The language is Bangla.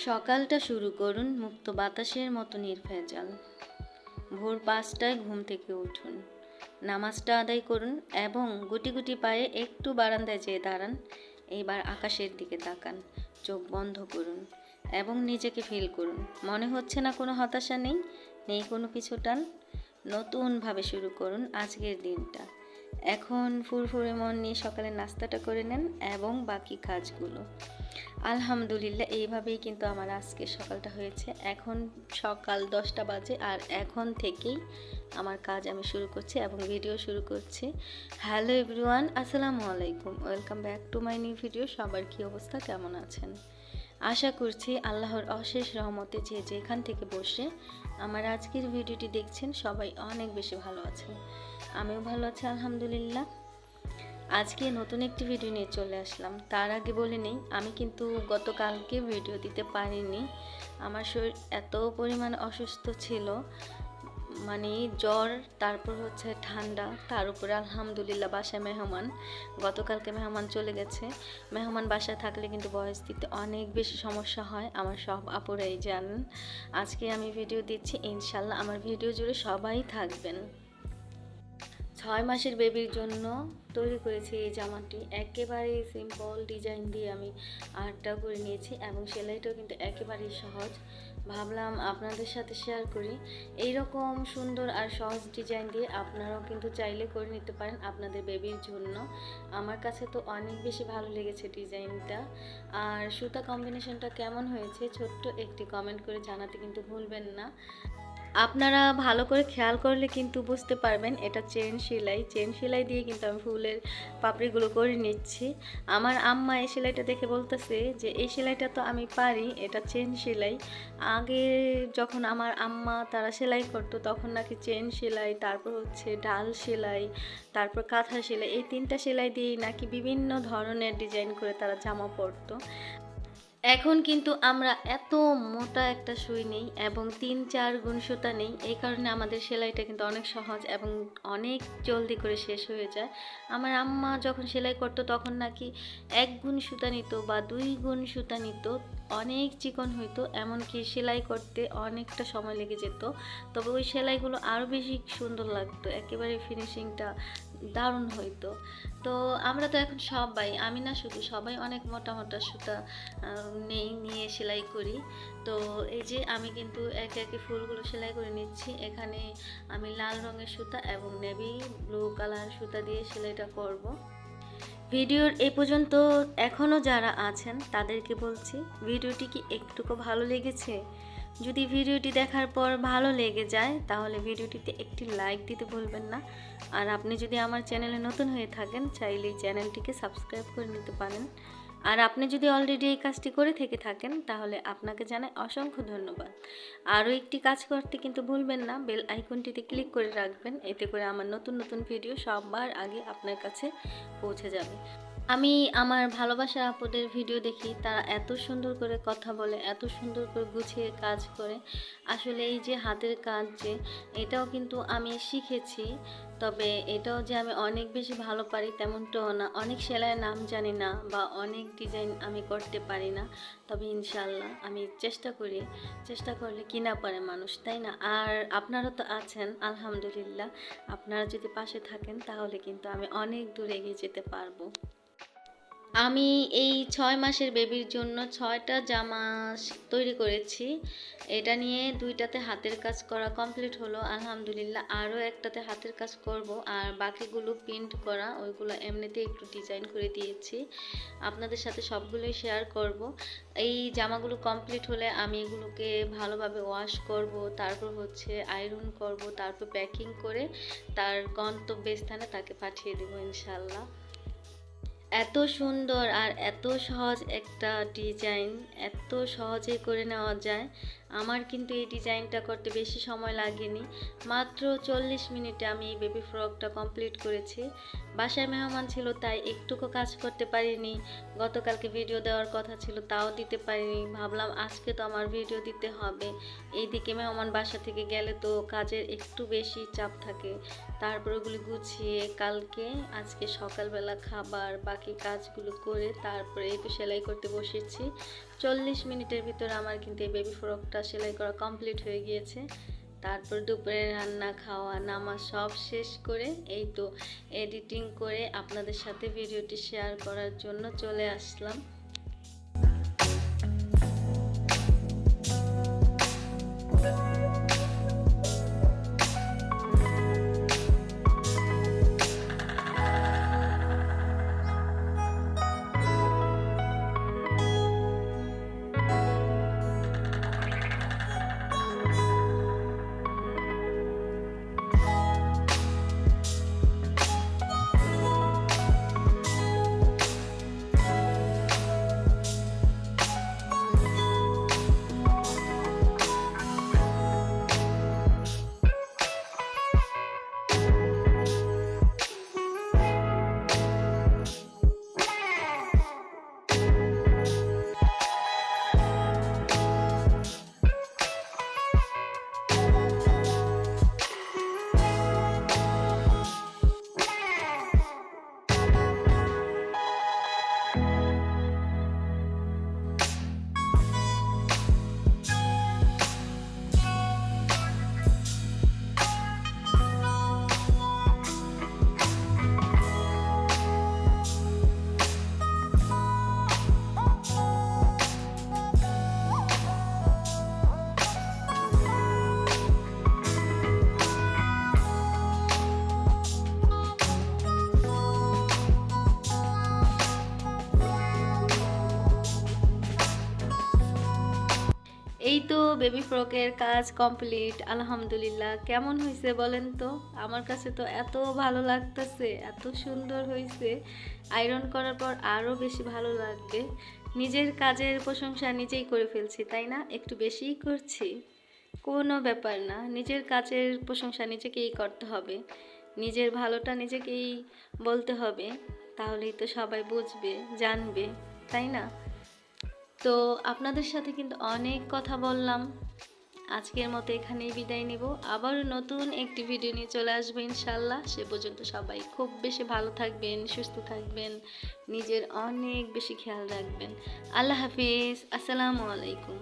সকালটা শুরু করুন মুক্ত বাতাসের মতো নির্ভেজাল। ভোর ৫টায় ঘুম থেকে উঠুন, নামাজটা আদায় করুন এবং গুটি গুটি পায়ে একটু বারান্দায় যেয়ে দাঁড়ান। এইবার আকাশের দিকে তাকান, চোখ বন্ধ করুন এবং নিজেকে ফিল করুন। মনে হচ্ছে না কোনো হতাশা নেই, নেই কোনো পিছু টান। নতুনভাবে শুরু করুন আজকের দিনটা। এখন ফুরফুরে মন নিয়ে সকালের নাস্তাটা করে নেন এবং বাকি কাজগুলো। আলহামদুলিল্লাহ, এইভাবেই কিন্তু আমার আজকে সকালটা হয়েছে। এখন সকাল 10টা বাজে আর এখন থেকেই আমার কাজ আমি শুরু করছি এবং ভিডিও শুরু করছি। হ্যালো এভরিওয়ান, আসসালামু আলাইকুম, welcome back to my new video. সবার কী অবস্থা, কেমন আছেন? আশা করছি আল্লাহর অশেষ রহমতে যে যেখান থেকে বসে আমার আজকের ভিডিওটি দেখছেন সবাই অনেক বেশি ভালো আছেন। আমিও ভালো আছি আলহামদুলিল্লাহ। আজকে নতুন একটি ভিডিও নিয়ে চলে আসলাম। তার আগে বলে নেই, আমি কিন্তু গতকালকে ভিডিও দিতে পারিনি। আমার শরীর এত পরিমাণ অসুস্থ ছিল, মানে জ্বর, তারপর হচ্ছে ঠান্ডা, তার উপরে আলহামদুলিল্লাহ বাসায় মেহমান। গতকালকে মেহমান চলে গেছে। মেহমান বাসায় থাকলে কিন্তু ভয়েস দিতে অনেক বেশি সমস্যা হয়, আমার সব আপুরাই জানেন। আজকে আমি ভিডিও দিচ্ছি, ইনশাল্লাহ আমার ভিডিও জুড়ে সবাই থাকবেন। 6 মাসের বেবির জন্য তৈরি করেছি এই জামাটি। একেবারেই সিম্পল ডিজাইন দিয়ে আমি আর্টটা করে নিয়েছি এবং সেলাইটাও কিন্তু একেবারেই সহজ। ভাবলাম আপনাদের সাথে শেয়ার করি। এইরকম সুন্দর আর সহজ ডিজাইন দিয়ে আপনারাও কিন্তু চাইলে করে নিতে পারেন আপনাদের বেবির জন্য। আমার কাছে তো অনেক বেশি ভালো লেগেছে ডিজাইনটা। আর সুতা কম্বিনেশনটা কেমন হয়েছে ছোট্ট একটি কমেন্ট করে জানাতে কিন্তু ভুলবেন না। আপনারা ভালো করে খেয়াল করলে কিন্তু বুঝতে পারবেন এটা চেন সেলাই দিয়ে কিন্তু আমি ফুলের পাপড়িগুলো করে নিচ্ছি। আমার আম্মা এই সেলাইটা দেখে বলতেছে যে এই সেলাইটা তো আমি পারি, এটা চেন সেলাই। আগে যখন আমার আম্মা তারা সেলাই করতো তখন নাকি চেন সেলাই, তারপর হচ্ছে ডাল সেলাই, তারপর কাঁথা সেলাই, এই 3টা সেলাই দিয়েই নাকি বিভিন্ন ধরনের ডিজাইন করে তারা জামা পরতো। এখন কিন্তু আমরা এত মোটা একটা সুই নেই এবং 3-4 গুণ সুতা নেই, এই কারণে আমাদের সেলাইটা কিন্তু অনেক সহজ এবং অনেক জলদি করে শেষ হয়ে যায়। আমার আম্মা যখন সেলাই করতো তখন নাকি 1 গুণ সুতা নিত বা 2 গুণ সুতা নিত, অনেক চিকন হইতো, এমনকি সেলাই করতে অনেকটা সময় লেগে যেত। তবে ওই সেলাইগুলো আরও বেশি সুন্দর লাগতো, একেবারে ফিনিশিংটা দারুণ হইতো। তো আমরা তো এখন সবাই, আমি না শুধু, সবাই অনেক মোটা মোটা সুতা নিয়ে সেলাই করি। তো এই যে আমি কিন্তু একে একে ফুলগুলো সেলাই করে নিচ্ছি। এখানে আমি লাল রঙের সুতা এবং নেভি ব্লু কালার সুতা দিয়ে সেলাইটা করব। ভিডিওর এ পর্যন্ত এখনও যারা আছেন তাদেরকে বলছি, ভিডিওটি কি একটুকু ভালো লেগেছে? যদি ভিডিওটি দেখার পর ভালো লেগে যায় তাহলে ভিডিওটিতে একটি লাইক দিতে ভুলবেন না। আর আপনি যদি আমার চ্যানেলে নতুন হয়ে থাকেন চাইলেই চ্যানেলটিকে সাবস্ক্রাইব করে নিতে পারেন। আর আপনি যদি অলরেডি এই কাজটি করে থেকে থাকেন তাহলে আপনাকে জানাই অসংখ্য ধন্যবাদ। আরও একটি কাজ করতে কিন্তু ভুলবেন না, বেল আইকনটিতে ক্লিক করে রাখবেন, এতে করে আমার নতুন নতুন ভিডিও সবার আগে আপনার কাছে পৌঁছে যাবে। আমি আমার ভালোবাসার আপুদের ভিডিও দেখি, তারা এত সুন্দর করে কথা বলে, এত সুন্দর করে গুছিয়ে কাজ করে। আসলে এই যে হাতের কাজ, যে এটাও কিন্তু আমি শিখেছি, তবে এটাও যে আমি অনেক বেশি ভালো পারি তেমনটাও না। অনেক সেলাইয়ের নাম জানি না বা অনেক ডিজাইন আমি করতে পারি না, তবে ইনশাল্লাহ আমি চেষ্টা করি। চেষ্টা করলে কি না পারে মানুষ, তাই না? আর আপনারা তো আছেন আলহামদুলিল্লাহ, আপনারা যদি পাশে থাকেন তাহলে কিন্তু আমি অনেক দূর এগিয়ে যেতে পারবো। আমি এই 6 মাসের বেবির জন্য 6টা জামা তৈরি করেছি। এটা নিয়ে 2টাতে হাতের কাজ করা কমপ্লিট হলো আলহামদুলিল্লাহ। আরও একটাতে হাতের কাজ করব, আর বাকিগুলো প্রিন্ট করা, ওইগুলো এমনিতে একটু ডিজাইন করে দিয়েছি। আপনাদের সাথে সবগুলোই শেয়ার করব। এই জামাগুলো কমপ্লিট হলে আমি এগুলোকে ভালোভাবে ওয়াশ করব, তারপর হচ্ছে আয়রন করব, তারপর প্যাকিং করে তার গন্তব্যস্থানে তাকে পাঠিয়ে দেবো ইনশাল্লাহ। এত সুন্দর আর এত সহজ একটা ডিজাইন, এত সহজে করে নেওয়া যায়। আমার কিন্তু এই ডিজাইনটা করতে বেশি সময় লাগেনি, মাত্র 40 মিনিটে আমি এই বেবি ফ্রকটা কমপ্লিট করেছি। বাসায় মেহমান ছিল তাই একটুকু কাজ করতে পারিনি। গতকালকে ভিডিও দেওয়ার কথা ছিল তাও দিতে পারিনি। ভাবলাম আজকে তো আমার ভিডিও দিতে হবে। এইদিকে মেহমান বাসা থেকে গেলে তো কাজের একটু বেশি চাপ থাকে। তারপর ওগুলি গুছিয়ে কালকে আজকে সকালবেলা খাবার বাকি কাজগুলো করে তারপরে একটু সেলাই করতে বসেছি। 40 মিনিটের ভিতরে আমার কিন্তু এই বেবি ফ্রকটা সেলাই করা কমপ্লিট হয়ে গিয়েছে। তারপর দুপুরে রান্না খাওয়া নামাজ সব শেষ করে এই তো এডিটিং করে আপনাদের সাথে ভিডিওটি শেয়ার করার জন্য চলে আসলাম। এই তো বেবি ফ্রকের কাজ কমপ্লিট আলহামদুলিল্লাহ। কেমন হয়েছে বলেন তো? আমার কাছে তো এত ভালো লাগতেছে, এত সুন্দর হয়েছে। আয়রন করার পর আরও বেশি ভালো লাগবে। নিজের কাজের প্রশংসা নিজেই করে ফেলছি, তাই না? একটু বেশিই করছি, কোনো ব্যাপার না। নিজের কাজের প্রশংসা নিজেকেই করতে হবে, নিজের ভালোটা নিজেকেই বলতে হবে, তাহলেই তো সবাই বুঝবে জানবে, তাই না? তো আপনাদের সাথে কিন্তু অনেক কথা বললাম। আজকের মতো এখানেই বিদায় নিব। আবারও নতুন একটি ভিডিও নিয়ে চলে আসবো ইনশাল্লাহ। সে পর্যন্ত সবাই খুব বেশি ভালো থাকবেন, সুস্থ থাকবেন, নিজের অনেক বেশি খেয়াল রাখবেন। আল্লাহ হাফিজ, আসসালামু আলাইকুম।